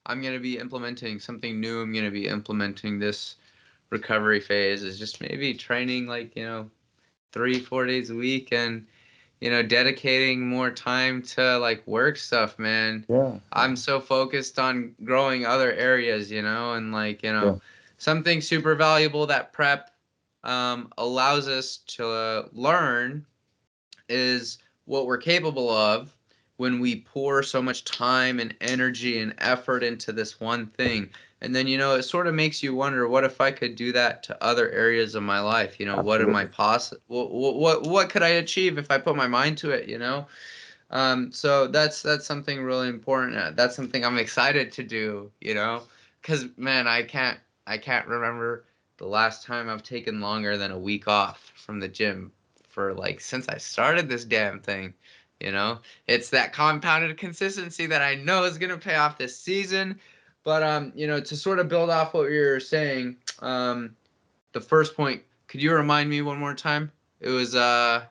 gonna be implementing. Something new I'm gonna be implementing this recovery phase is just maybe training like, 3, 4 days a week and, dedicating more time to like work stuff, man. Yeah. I'm so focused on growing other areas, and like, Yeah. something super valuable that prep allows us to learn is what we're capable of when we pour so much time and energy and effort into this one thing. And then, it sort of makes you wonder, what if I could do that to other areas of my life? What am I Absolutely. what could I achieve if I put my mind to it, So that's something really important. That's something I'm excited to do, because man, I can't remember the last time I've taken longer than a week off from the gym for like since I started this damn thing. You know, it's that compounded consistency that I know is gonna pay off this season. But to sort of build off what you're saying, the first point, could you remind me one more time? It was what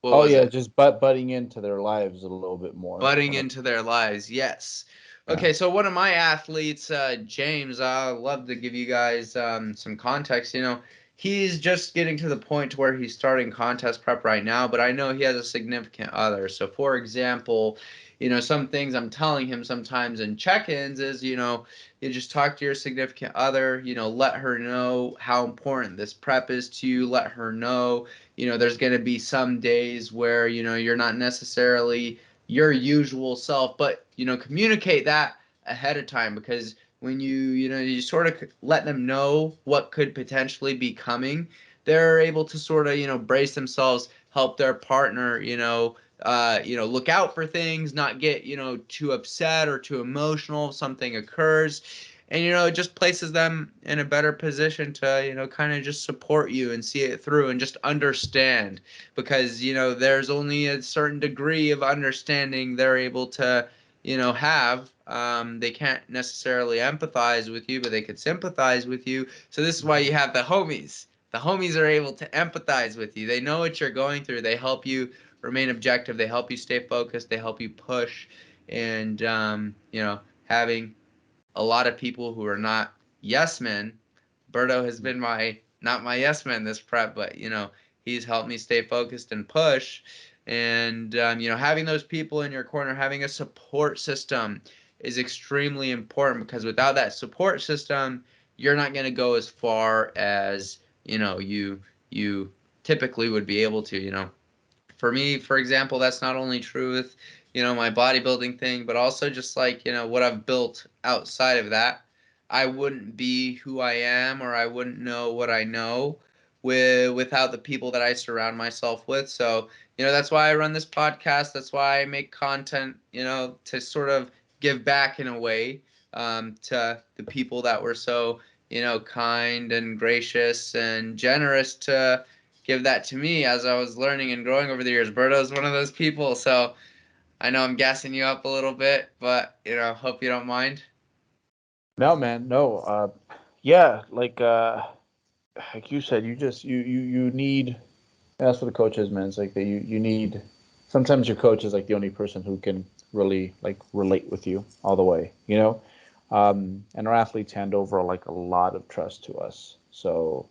Oh was yeah, it? just butting into their lives a little bit more. Butting When it, into their lives. Yes. yeah, Okay, so one of my athletes, James, I love to give you guys some context. He's just getting to the point to where he's starting contest prep right now, but I know he has a significant other. So, for example, some things I'm telling him sometimes in check-ins is, you just talk to your significant other, let her know how important this prep is to you, let her know, there's going to be some days where, you're not necessarily your usual self, but communicate that ahead of time, because when you sort of let them know what could potentially be coming, they're able to sort of brace themselves, help their partner look out for things, not get too upset or too emotional if something occurs, and it just places them in a better position to kind of just support you and see it through and just understand, because there's only a certain degree of understanding they're able to have. They can't necessarily empathize with you, but they could sympathize with you. So this is why you have the homies. The homies are able to empathize with you. They know what you're going through. They help you remain objective. They help you stay focused. They help you push. And having a lot of people who are not yes men. Berto has been my not my yes man this prep, but he's helped me stay focused and push. And having those people in your corner, having a support system is extremely important, because without that support system, you're not going to go as far as you typically would be able to. For me, for example, that's not only true with, my bodybuilding thing, but also just like, what I've built outside of that. I wouldn't be who I am, or I wouldn't know what I know without the people that I surround myself with. So, that's why I run this podcast. That's why I make content, to sort of give back in a way, to the people that were so, kind and gracious and generous to give that to me as I was learning and growing over the years. Berto's one of those people, so I know I'm gassing you up a little bit, but hope you don't mind. no, man, no. Yeah, like you said, you just you need. And that's what the coach is, man. It's like that you need. Sometimes your coach is like the only person who can really like relate with you all the way. And our athletes hand over like a lot of trust to us. So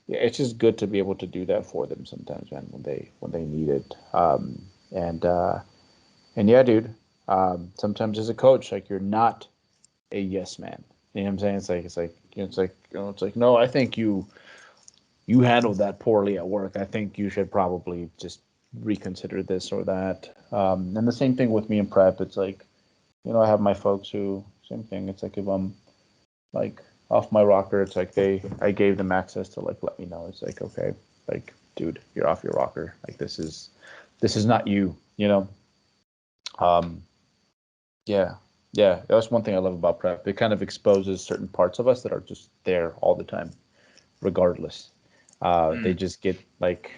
yeah, it's just good to be able to do that for them sometimes, man, when they need it. And yeah, dude. Sometimes as a coach, like you're not a yes man. You know what I'm saying? It's like no, I think you handled that poorly at work. I think you should probably just reconsider this or that. And the same thing with me in prep. It's like, I have my folks who, same thing. It's like if I'm like off my rocker, it's like I gave them access to like let me know. It's like, okay, like, dude, you're off your rocker. Like this is not you, you know? Um, yeah. Yeah. That's one thing I love about prep. It kind of exposes certain parts of us that are just there all the time, regardless. They Mm, just get like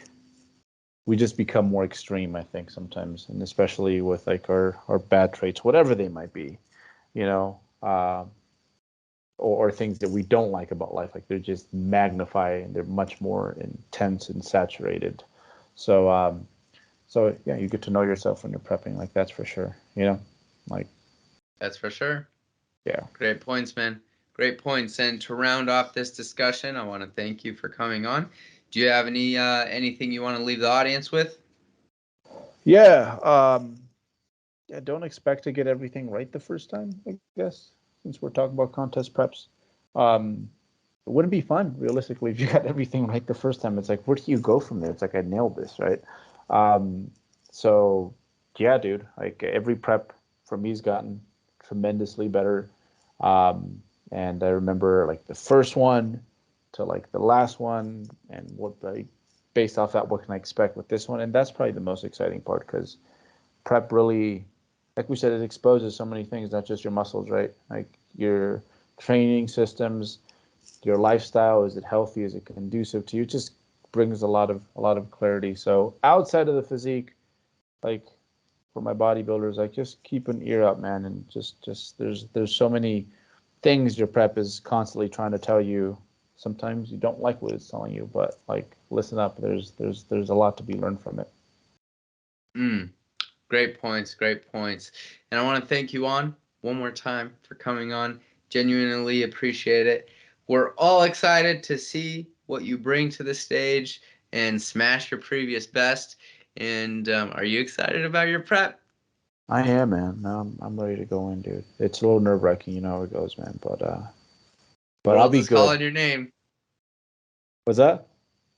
we just become more extreme, I think, sometimes, and especially with like our bad traits, whatever they might be, you know, or things that we don't like about life. Like they're just magnified and they're much more intense and saturated. So, so yeah, you get to know yourself when you're prepping. Like that's for sure. Like that's for sure. yeah, Great points, man. Great points. And to round off this discussion, I want to thank you for coming on. Do you have anything you want to leave the audience with? yeah, yeah. Don't expect to get everything right the first time. I guess since we're talking about contest preps. Um, it wouldn't be fun realistically if you got everything right the first time. It's like where do you go from there? It's like I nailed this, right? um so yeah, dude, like every prep for me's gotten tremendously better. And I remember like the first one to like the last one, and what like based off that, what can I expect with this one? And that's probably the most exciting part, because prep really, like we said, it exposes so many things, not just your muscles, right? Like your training systems, your lifestyle. Is it healthy? Is it conducive to you? It just brings a lot of clarity. So outside of the physique, like for my bodybuilders, like just keep an ear up, man, and just there's so many things your prep is constantly trying to tell you. Sometimes you don't like what it's telling you, but like listen up. There's a lot to be learned from it. Mm, great points. Great points. And I want to thank you on one more time for coming on. Genuinely appreciate it. We're all excited to see what you bring to the stage and smash your previous best. And are you excited about your prep? I am, man. No, I'm ready to go in, dude. It's a little nerve wracking, you know how it goes, man. But I'll World be is good. calling your name. What's that?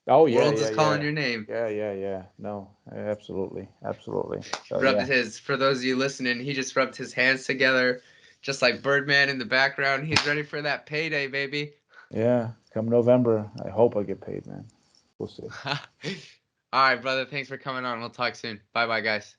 Oh yeah, World yeah, is calling yeah, your name. yeah, yeah, yeah. No, absolutely, absolutely. So Rubbed yeah, his, for those of you listening, he just rubbed his hands together, just like Birdman in the background. He's ready for that payday, baby. yeah. Come November, I hope I get paid, man. We'll see. All right, brother. Thanks for coming on. We'll talk soon. Bye bye, guys.